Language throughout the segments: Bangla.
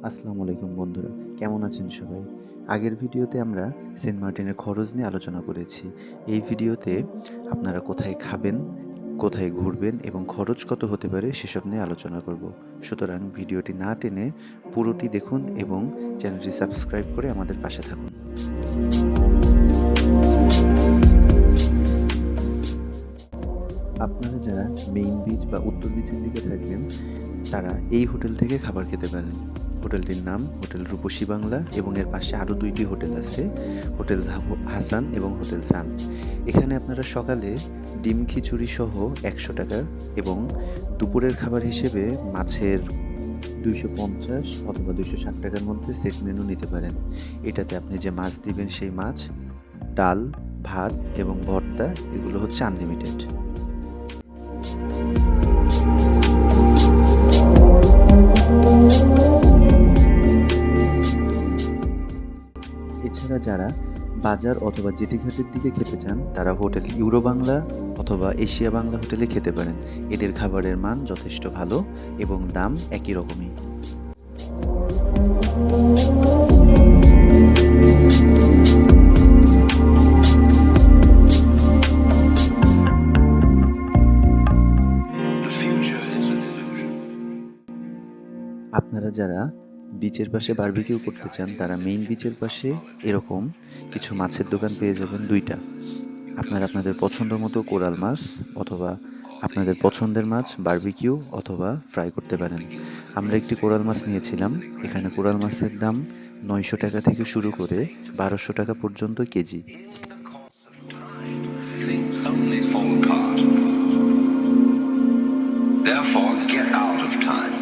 আসসালামু আলাইকুম বন্ধুরা, কেমন আছেন সবাই? আগের ভিডিওতে আমরা সেন্ট মার্টিনের খরচ নিয়ে আলোচনা করেছি। এই ভিডিওতে আপনারা কোথায় খাবেন, কোথায় ঘুরবেন এবং খরচ কত হতে পারে সেসব নিয়ে আলোচনা করব। সুতরাং ভিডিওটি না টেনে পুরোটি দেখুন এবং চ্যানেলটি সাবস্ক্রাইব করে আমাদের পাশে থাকুন। আপনারা যারা মেইন বিচ বা উত্তর বিচের দিকে থাকবেন তারা এই হোটেল থেকে খাবার খেতে পারেন। হোটেলটির নাম হোটেল রূপসী বাংলা এবং এর পাশে আরও দুইটি হোটেল আছে, হোটেল হাসান এবং হোটেল সান। এখানে আপনারা সকালে ডিম খিচুড়ি সহ 100 টাকা এবং দুপুরের খাবার হিসেবে মাছের 250 অথবা 260 টাকার মধ্যে সেট মেনু নিতে পারেন। এটাতে আপনি যে মাছ দিবেন সেই মাছ, ডাল, ভাত এবং ভর্তা এগুলো হচ্ছে আনলিমিটেড। এছাড়া যারা বাজার অথবা জেটিঘাটের দিকে খেতে চান তারা হোটেল ইউরো বাংলা অথবা এশিয়া বাংলা হোটেলে খেতে পারেন। এদের খাবারের মান যথেষ্ট ভালো এবং দাম একই রকমই। আপনারা যারা বিচের পাশে বারবিকিউ করতে চান তারা মেইন বিচের পাশে এরকম কিছু মাছের দোকান পেয়ে যাবেন দুইটা। আপনারা আপনাদের পছন্দ মতো কোরাল মাছ অথবা আপনাদের পছন্দের মাছ বারবিকিউ অথবা ফ্রাই করতে পারেন। আমরা একটি কোরাল মাছ নিয়েছিলাম। এখানে কোরাল মাছের দাম 900 টাকা থেকে শুরু করে 1200 টাকা পর্যন্ত KG. Therefore, get out of time.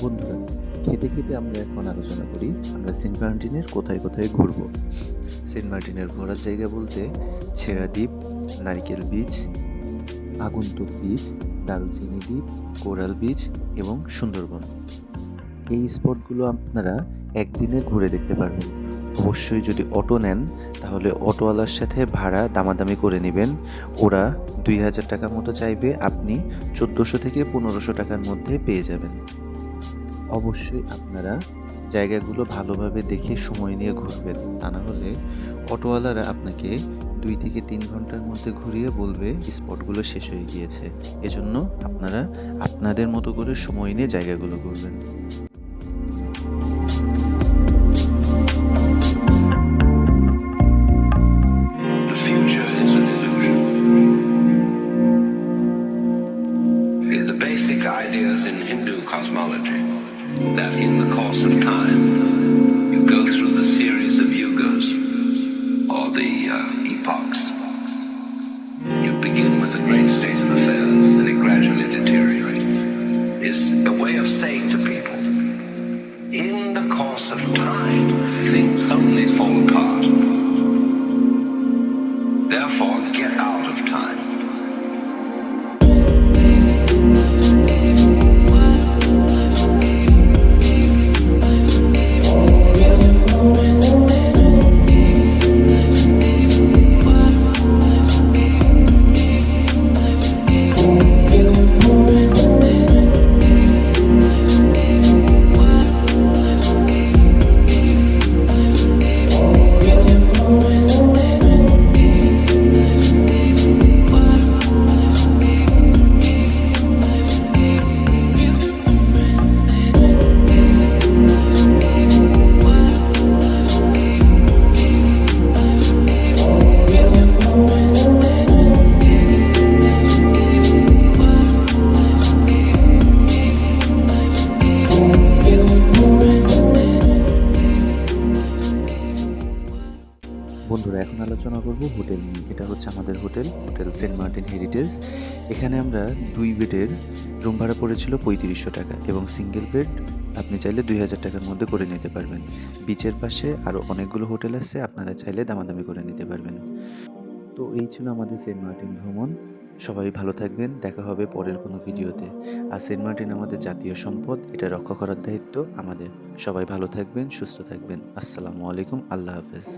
বন্ধুরা, খেতে খেতে আমরা এখন আলোচনা করি আমরা সেন্ট মার্টিনের কোথায় কোথায় ঘুরব। সেন্ট মার্টিনের ঘোরার জায়গা বলতে ছেড়া দ্বীপ, নারিকেল বিচ, আগন্তুক বিচ, দারুচিনি দ্বীপ, কোরাল বিচ এবং সুন্দরবন। এই স্পটগুলো আপনারা একদিনে ঘুরে দেখতে পারবেন। অবশ্যই যদি অটো নেন তাহলে অটোওয়ালার সাথে ভাড়া দামাদামি করে নেবেন। ওরা 2000 টাকা মতো চাইবে, আপনি 1400 থেকে 1500 টাকার মধ্যে পেয়ে যাবেন। অবশ্যই আপনারা জায়গাগুলো ভালোভাবে দেখে সময় নিয়ে ঘুরবেন, তা না হলে অটোওয়ালারা আপনাকে 2 থেকে 3 ঘন্টার মধ্যে ঘুরিয়ে বলবে স্পটগুলো শেষ হয়ে গিয়েছে। এজন্য আপনারা আপনাদের মতো করে সময় নিয়ে জায়গাগুলো ঘুরবেন। The future is an illusion. The basic ideas in Hindu cosmology that in the course of time you go through the series of yugas or the epochs. You begin with a great state of affairs and it gradually deteriorates. It's a way of saying to people things only fall apart. Therefore, get out of time. বন্ধুরা, এখন আলোচনা করব হোটেল নিয়ে। এটা হচ্ছে আমাদের হোটেল সেন্ট মার্টিন হেরিটেজ। এখানে আমরা 2 বেডের রুম ভাড়া পড়েছিল 3500 টাকা এবং সিঙ্গেল বেড আপনি চাইলে 2000 টাকার মধ্যে করে নিতে পারবেন। বিচের পাশে আরও অনেকগুলো হোটেল আছে, আপনারা চাইলে দামাদামি করে নিতে পারবেন। তো এই ছিল আমাদের সেন্ট মার্টিন ভ্রমণ। সবাই ভালো থাকবেন, দেখা হবে পরের কোনো ভিডিওতে। আর সেন্ট মার্টিন আমাদের জাতীয় সম্পদ, এটা রক্ষা করার দায়িত্ব আমাদের। সবাই ভালো থাকবেন, সুস্থ থাকবেন। আসসালামু আলাইকুম, আল্লাহ হাফেজ।